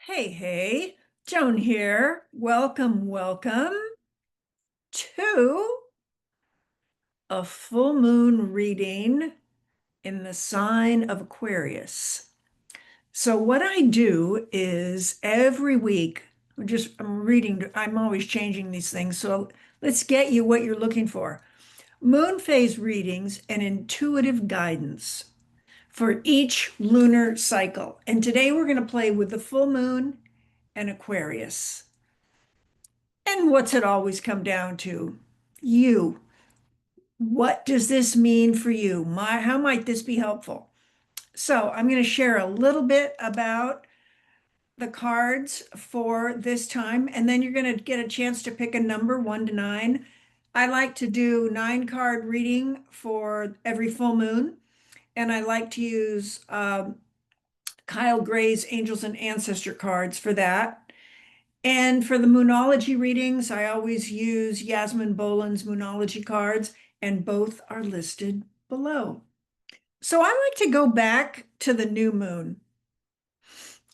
Hey, hey, Joan here. Welcome to a full moon reading in the sign of Aquarius. So what I do is every week, I'm reading, I'm always changing these things. So let's get you what you're looking for. Moon phase readings and intuitive guidance for each lunar cycle. And today we're going to play with the full moon and Aquarius. And what's it always come down to? You. What does this mean for you? How might this be helpful? So I'm going to share a little bit about the cards for this time, and then you're going to get a chance to pick a number 1 to 9. I like to do 9 card reading for every full moon, and I like to use Kyle Gray's Angels and Ancestor cards for that. And for the Moonology readings, I always use Yasmin Boland's Moonology cards, and both are listed below. So I like to go back to the new moon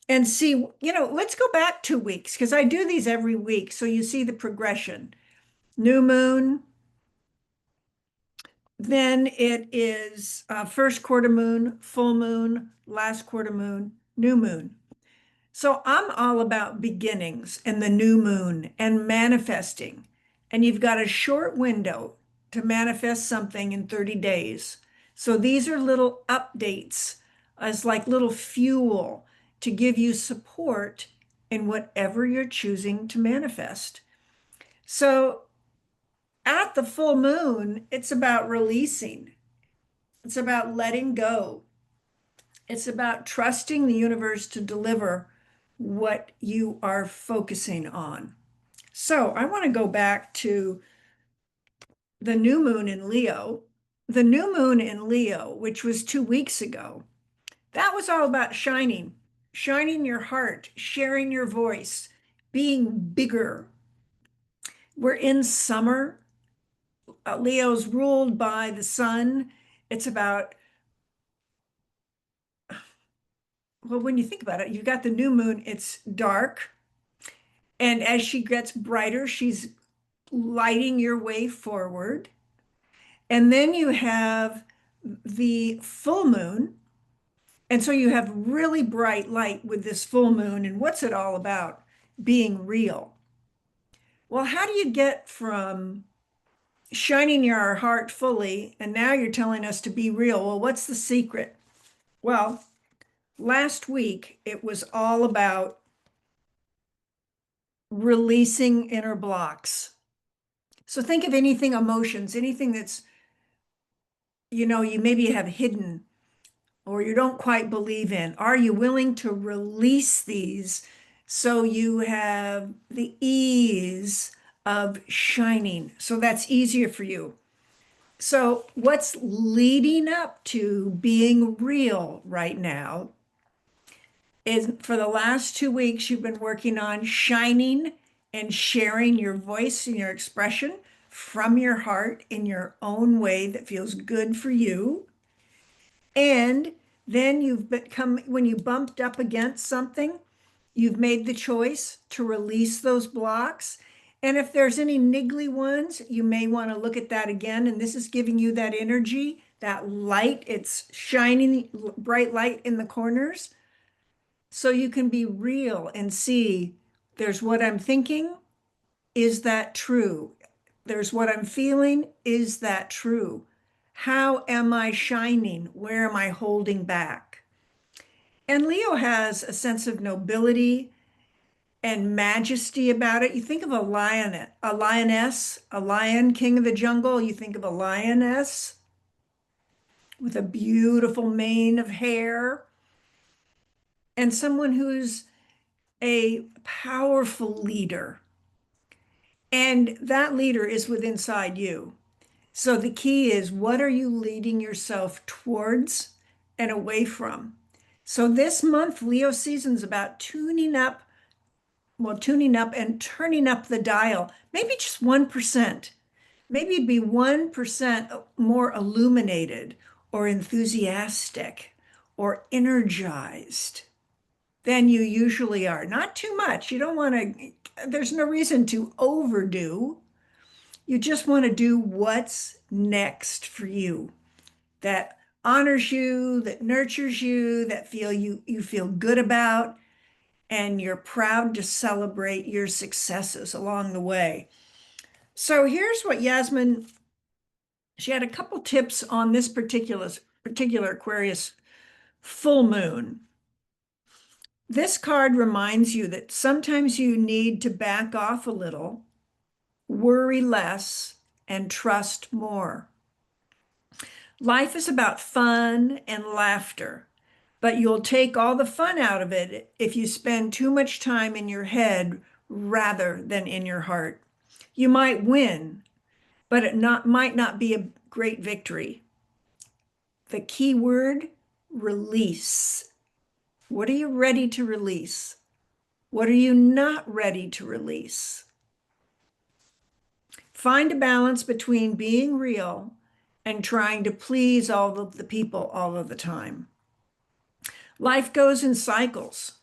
and see, let's go back 2 weeks because I do these every week. So you see the progression. New moon, then it is first quarter moon, full moon, last quarter moon, new moon. So I'm all about beginnings and the new moon and manifesting. And you've got a short window to manifest something in 30 days. So these are little updates as like little fuel to give you support in whatever you're choosing to manifest. So at the full moon, it's about releasing. It's about letting go. It's about trusting the universe to deliver what you are focusing on. So I want to go back to the new moon in Leo. The new moon in Leo, which was 2 weeks ago, that was all about shining, shining your heart, sharing your voice, being bigger. We're in summer. Leo's ruled by the sun. It's about, well, when you think about it, you've got the new moon, it's dark. And as she gets brighter, she's lighting your way forward. And then you have the full moon. And so you have really bright light with this full moon. And what's it all about? Being real. Well, how do you get from shining your heart fully and now you're telling us to be real? Well, what's the secret? Well, last week it was all about releasing inner blocks. So think of anything, emotions, anything that's, you maybe have hidden or you don't quite believe in. Are you willing to release these so you have the ease of shining? So that's easier for you. So, what's leading up to being real right now is for the last 2 weeks, you've been working on shining and sharing your voice and your expression from your heart in your own way that feels good for you. And then you've become, when you bumped up against something, you've made the choice to release those blocks. And if there's any niggly ones, you may want to look at that again. And this is giving you that energy, that light. It's shining bright light in the corners. So you can be real and see there's what I'm thinking. Is that true? There's what I'm feeling. Is that true? How am I shining? Where am I holding back? And Leo has a sense of nobility and majesty about it. You think of a lion, a lioness, a lion, king of the jungle. You think of a lioness with a beautiful mane of hair and someone who's a powerful leader. And that leader is within inside you. So the key is what are you leading yourself towards and away from? So this month, Leo season is about tuning up, well, tuning up and turning up the dial, maybe just 1%. Maybe be 1% more illuminated or enthusiastic or energized. than you usually are. Not too much. You don't want to, there's no reason to overdo. You just want to do what's next for you that honors you, that nurtures you, that you feel good about, and you're proud to celebrate your successes along the way. So here's what Yasmin, she had a couple tips on this particular Aquarius full moon. This card reminds you that sometimes you need to back off a little, worry less, and trust more. Life is about fun and laughter, but you'll take all the fun out of it if you spend too much time in your head rather than in your heart. You might win, but might not be a great victory. The key word, release. What are you ready to release? What are you not ready to release? Find a balance between being real and trying to please all of the people all of the time. Life goes in cycles.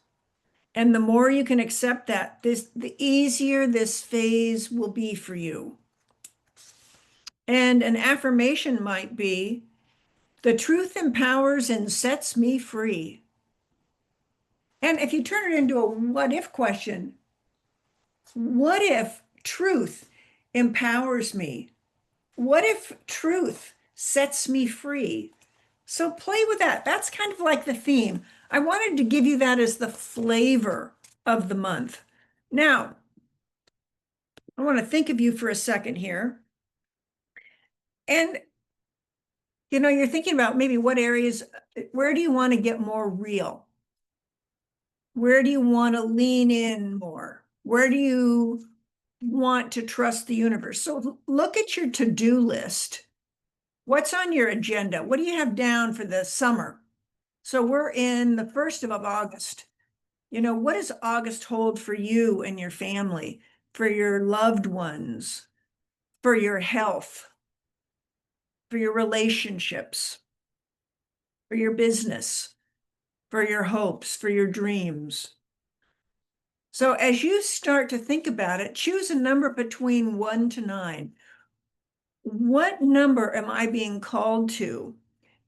And the more you can accept that, the easier this phase will be for you. And an affirmation might be, the truth empowers and sets me free. And if you turn it into a what if question, what if truth empowers me? What if truth sets me free? So play with that. That's kind of like the theme. I wanted to give you that as the flavor of the month. Now, I want to think of you for a second here. And, you're thinking about maybe what areas, where do you want to get more real? Where do you want to lean in more? Where do you want to trust the universe? So look at your to-do list. What's on your agenda? What do you have down for the summer? So we're in the 1st of August. What does August hold for you and your family, for your loved ones, for your health, for your relationships, for your business, for your hopes, for your dreams? So as you start to think about it, choose a number between 1 to 9. What number am I being called to?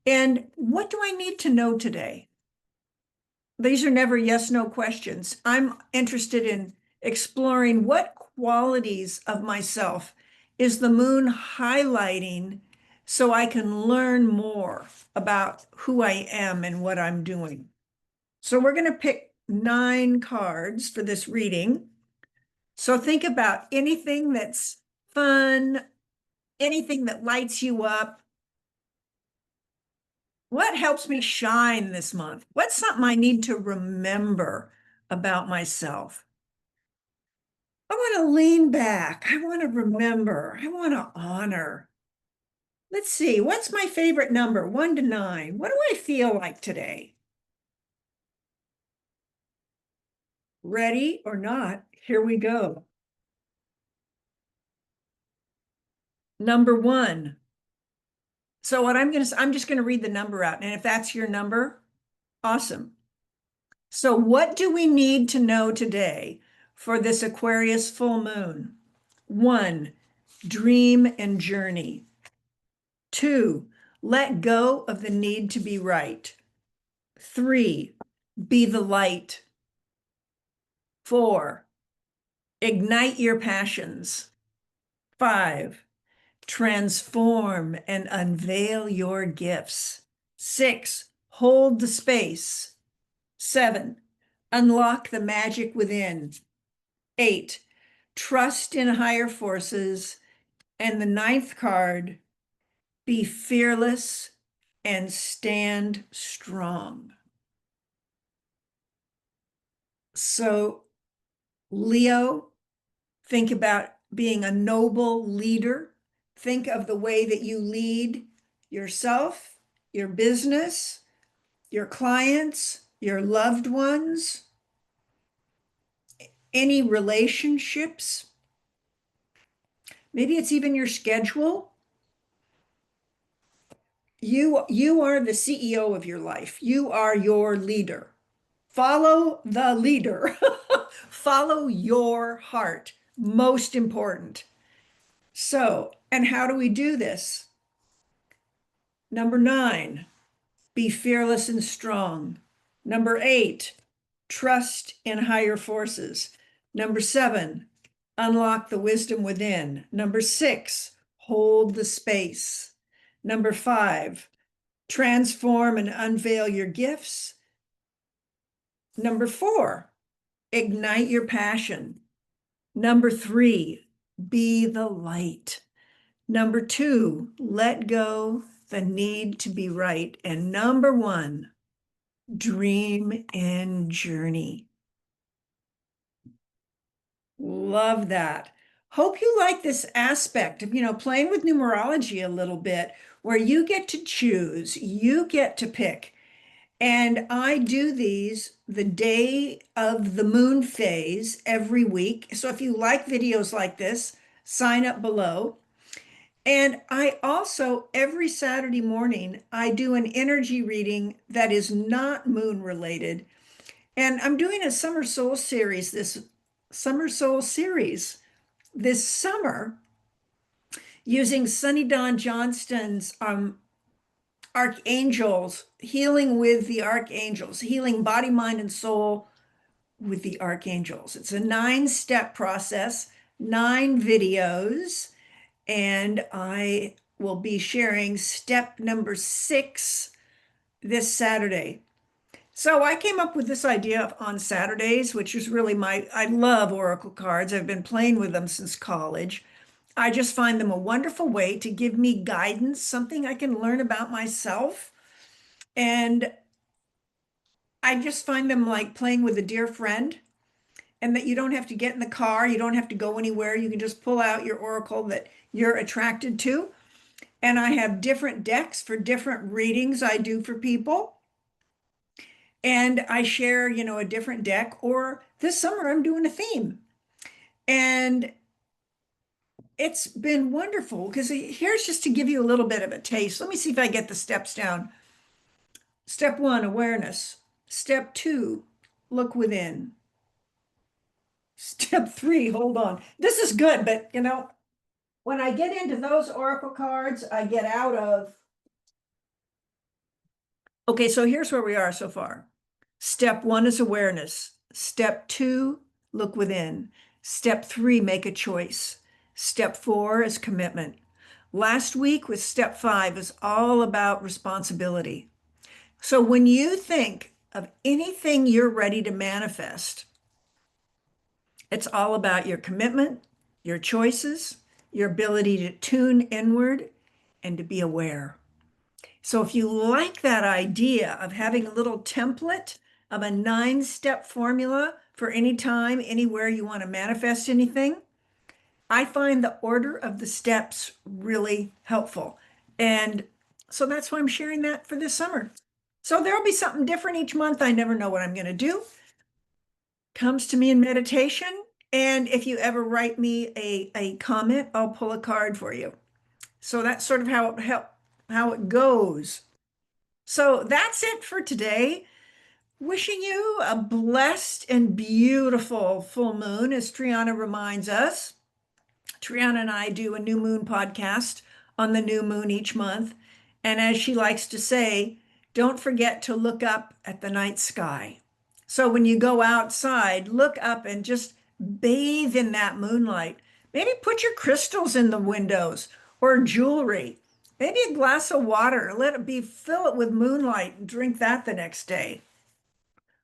And what do I need to know today? These are never yes, no questions. I'm interested in exploring what qualities of myself is the moon highlighting so I can learn more about who I am and what I'm doing. So we're going to pick 9 cards for this reading. So think about anything that's fun, anything that lights you up. What helps me shine this month? What's something I need to remember about myself? I want to lean back. I want to remember. I want to honor. Let's see. What's my favorite number? 1 to 9. What do I feel like today? Ready or not? Here we go. Number 1. So I'm just going to read the number out. And if that's your number, awesome. So what do we need to know today for this Aquarius full moon? 1, dream and journey. 2, let go of the need to be right. 3, be the light. 4, ignite your passions. 5, transform and unveil your gifts. 6, hold the space. 7, unlock the magic within. 8, trust in higher forces. And the 9th card, be fearless and stand strong. So, Leo, think about being a noble leader. Think of the way that you lead yourself, your business, your clients, your loved ones, any relationships. Maybe it's even your schedule. You are the CEO of your life. You are your leader. Follow the leader. Follow your heart. Most important. So, and how do we do this? Number 9, be fearless and strong. Number 8, trust in higher forces. Number 7, unlock the wisdom within. Number 6, hold the space. Number 5, transform and unveil your gifts. Number 4, ignite your passion. Number 3, be the light. Number 2, let go the need to be right. And number 1, dream and journey. Love that. Hope you like this aspect of, playing with numerology a little bit, where you get to choose, you get to pick. And I do these the day of the moon phase every week. So if you like videos like this, sign up below. And I also, every Saturday morning, I do an energy reading that is not moon related. And I'm doing a summer soul series this summer using Sunny Dawn Johnston's archangels, healing with the archangels, healing body, mind, and soul with the archangels. It's a 9-step process, 9 videos, and I will be sharing step number 6 this Saturday. So I came up with this idea on Saturdays, which is really I love oracle cards. I've been playing with them since college. I just find them a wonderful way to give me guidance, something I can learn about myself. And I just find them like playing with a dear friend, and that you don't have to get in the car, you don't have to go anywhere. You can just pull out your oracle that you're attracted to. And I have different decks for different readings I do for people. And I share, a different deck, or this summer I'm doing a theme. And it's been wonderful because here's just to give you a little bit of a taste. Let me see if I get the steps down. Step 1, awareness. Step 2, look within. Step 3, hold on. This is good, but when I get into those oracle cards, I get out of. Okay, so here's where we are so far. Step 1 is awareness. Step 2, look within. Step 3, make a choice. Step 4 is commitment. Last week with step 5 is all about responsibility. So when you think of anything you're ready to manifest, it's all about your commitment, your choices, your ability to tune inward and to be aware. So if you like that idea of having a little template of a 9-step formula for any time, anywhere you want to manifest anything, I find the order of the steps really helpful. And so that's why I'm sharing that for this summer. So there'll be something different each month. I never know what I'm going to do. Comes to me in meditation. And if you ever write me a comment, I'll pull a card for you. So that's sort of how it goes. So that's it for today. Wishing you a blessed and beautiful full moon, as Triana reminds us. Triana and I do a new moon podcast on the new moon each month. And as she likes to say, don't forget to look up at the night sky. So when you go outside, look up and just bathe in that moonlight. Maybe put your crystals in the windows or jewelry. Maybe a glass of water. Fill it with moonlight and drink that the next day.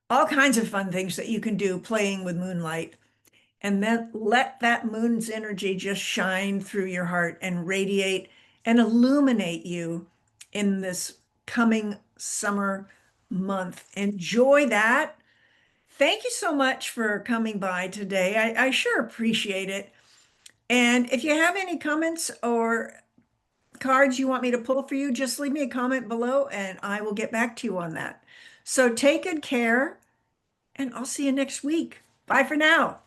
All kinds of fun things that you can do playing with moonlight. And then let that moon's energy just shine through your heart and radiate and illuminate you in this coming summer month. Enjoy that. Thank you so much for coming by today. I sure appreciate it. And if you have any comments or cards you want me to pull for you, just leave me a comment below and I will get back to you on that. So take good care and I'll see you next week. Bye for now.